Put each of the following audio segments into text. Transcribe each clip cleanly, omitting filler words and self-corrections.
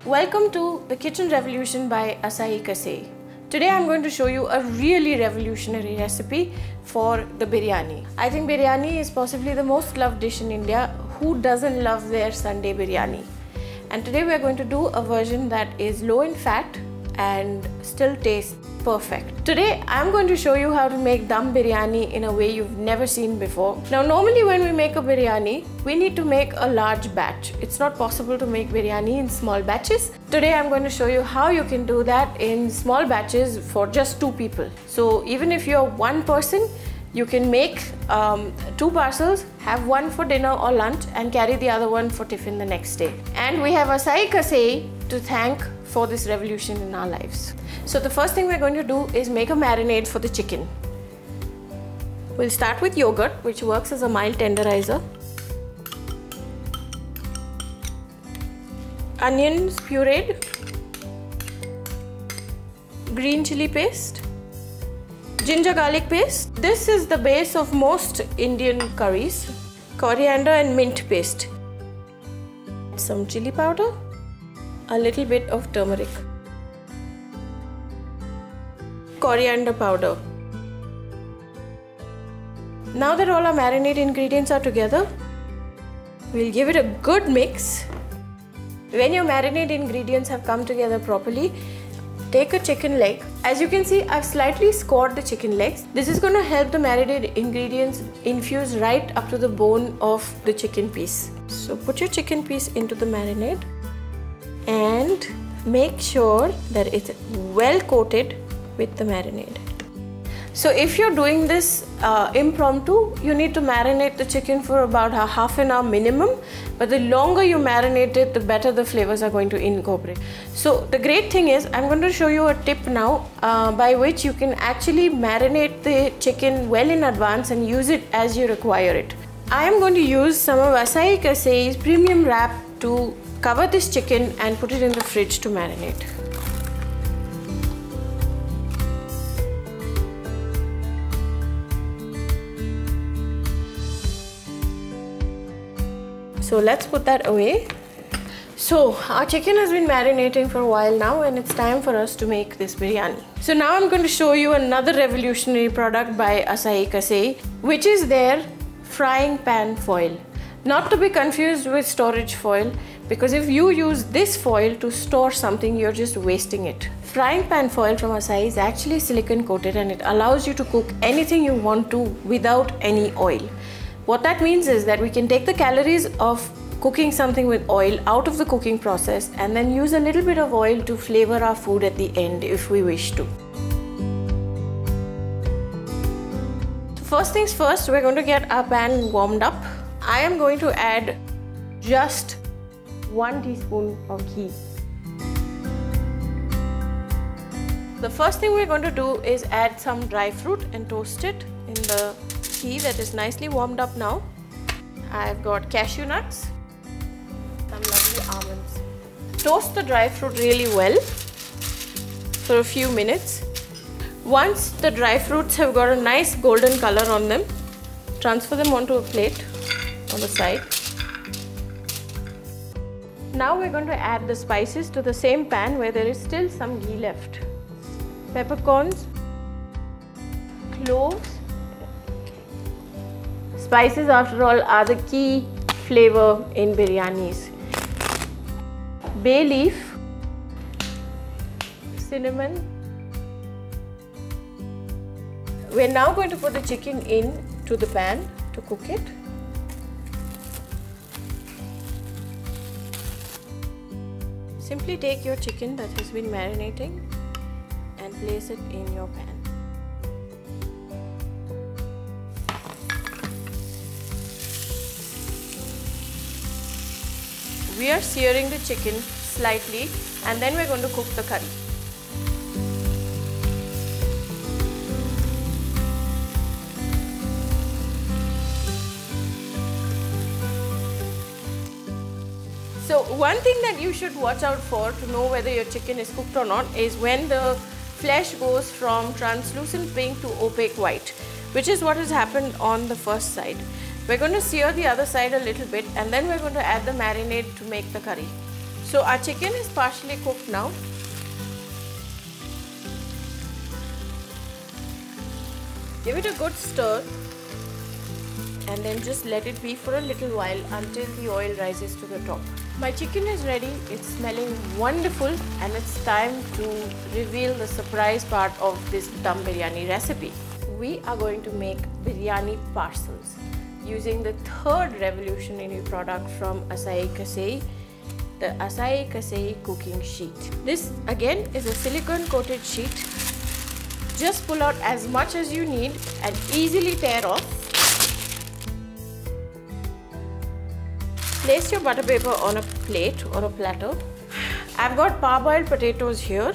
Welcome to the Kitchen Revolution by Asahi Kasei. Today I'm going to show you a really revolutionary recipe for the biryani. I think biryani is possibly the most loved dish in India. Who doesn't love their Sunday biryani? And today we are going to do a version that is low in fat and still tastes perfect. Today I'm going to show you how to make dum biryani in a way you've never seen before. Now normally when we make a biryani, we need to make a large batch. It's not possible to make biryani in small batches. Today I'm going to show you how you can do that in small batches for just 2 people. So even if you're one person, you can make 2 parcels, have one for dinner or lunch and carry the other one for tiffin the next day. And we have Asahi Kasei to thank for this revolution in our lives. So the first thing we're going to do is make a marinade for the chicken. We'll start with yogurt, which works as a mild tenderizer. Onions pureed. Green chilli paste. Ginger garlic paste. This is the base of most Indian curries. Coriander and mint paste. Some chilli powder. A little bit of turmeric. Coriander powder. Now that all our marinade ingredients are together, we'll give it a good mix. When your marinade ingredients have come together properly, take a chicken leg. As you can see, I've slightly scored the chicken legs. This is going to help the marinade ingredients infuse right up to the bone of the chicken piece. So put your chicken piece into the marinade and make sure that it's well coated with the marinade. So if you're doing this impromptu, you need to marinate the chicken for about half an hour minimum, but the longer you marinate it, the better the flavors are going to incorporate. So the great thing is, I'm going to show you a tip now by which you can actually marinate the chicken well in advance and use it as you require it. I am going to use some of Asahi Kasei's premium wrap to cover this chicken and put it in the fridge to marinate. So let's put that away. So our chicken has been marinating for a while now and it's time for us to make this biryani. So now I'm going to show you another revolutionary product by Asahi Kasei, which is their frying pan foil. Not to be confused with storage foil, because if you use this foil to store something, you're just wasting it. Frying pan foil from Asahi is actually silicone coated and it allows you to cook anything you want to without any oil. What that means is that we can take the calories of cooking something with oil out of the cooking process and then use a little bit of oil to flavor our food at the end if we wish to. First things first, we're going to get our pan warmed up. I am going to add just 1 teaspoon of ghee. The first thing we're going to do is add some dry fruit and toast it in the ghee that is nicely warmed up now. I've got cashew nuts, some lovely almonds. Toast the dry fruit really well for a few minutes. Once the dry fruits have got a nice golden color on them, transfer them onto a plate on the side. Now we're going to add the spices to the same pan where there is still some ghee left. Peppercorns, cloves. Spices, after all, are the key flavor in biryanis. Bay leaf, cinnamon. We're now going to put the chicken in to the pan to cook it. Simply take your chicken that has been marinating and place it in your pan. We are searing the chicken slightly and then we're going to cook the curry. So one thing that you should watch out for to know whether your chicken is cooked or not is when the flesh goes from translucent pink to opaque white, which is what has happened on the first side. We're going to sear the other side a little bit and then we're going to add the marinade to make the curry. So our chicken is partially cooked now. Give it a good stir and then just let it be for a little while until the oil rises to the top. My chicken is ready, it's smelling wonderful, and it's time to reveal the surprise part of this dum biryani recipe. We are going to make biryani parcels using the third revolutionary product from Asahi Kasei, the Asahi Kasei cooking sheet. This again is a silicone coated sheet. Just pull out as much as you need and easily tear off. Place your butter paper on a plate or a platter. I've got parboiled potatoes here.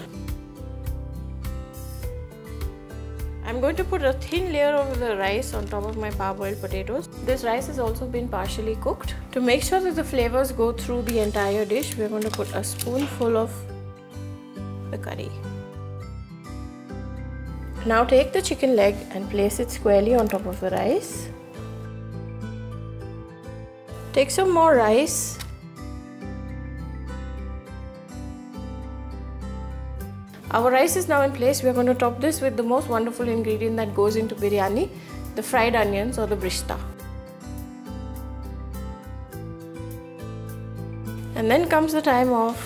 I'm going to put a thin layer of the rice on top of my parboiled potatoes. This rice has also been partially cooked. To make sure that the flavors go through the entire dish, we're going to put a spoonful of the curry. Now take the chicken leg and place it squarely on top of the rice. Take some more rice. Our rice is now in place. We are going to top this with the most wonderful ingredient that goes into biryani, the fried onions or the brishta. And then comes the time of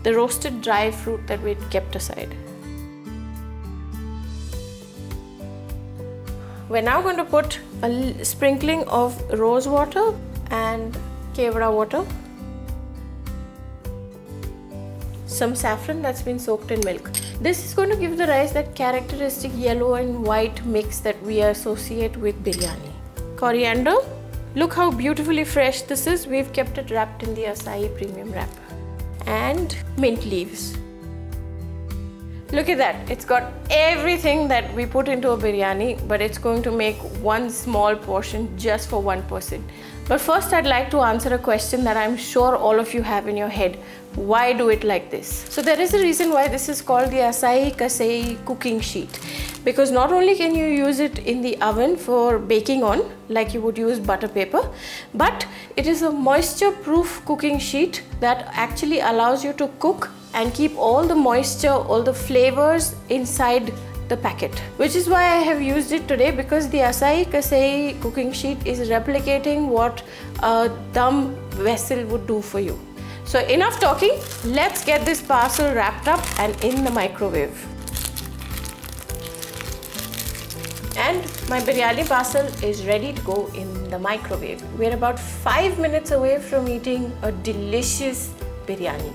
the roasted dry fruit that we kept aside. We're now going to put a sprinkling of rose water and Kewra water, some saffron that's been soaked in milk. This is going to give the rice that characteristic yellow and white mix that we associate with biryani. Coriander, look how beautifully fresh this is. We've kept it wrapped in the Asahi premium wrap. And mint leaves. Look at that, it's got everything that we put into a biryani, but it's going to make one small portion just for one person. But first I'd like to answer a question that I'm sure all of you have in your head. Why do it like this? So there is a reason why this is called the Asahi Kasei cooking sheet. Because not only can you use it in the oven for baking on, like you would use butter paper, but it is a moisture proof cooking sheet that actually allows you to cook and keep all the moisture, all the flavors inside the packet. Which is why I have used it today, because the Asahi Kasei cooking sheet is replicating what a dum vessel would do for you. So enough talking, let's get this parcel wrapped up and in the microwave. And my biryani parcel is ready to go in the microwave. We're about 5 minutes away from eating a delicious biryani.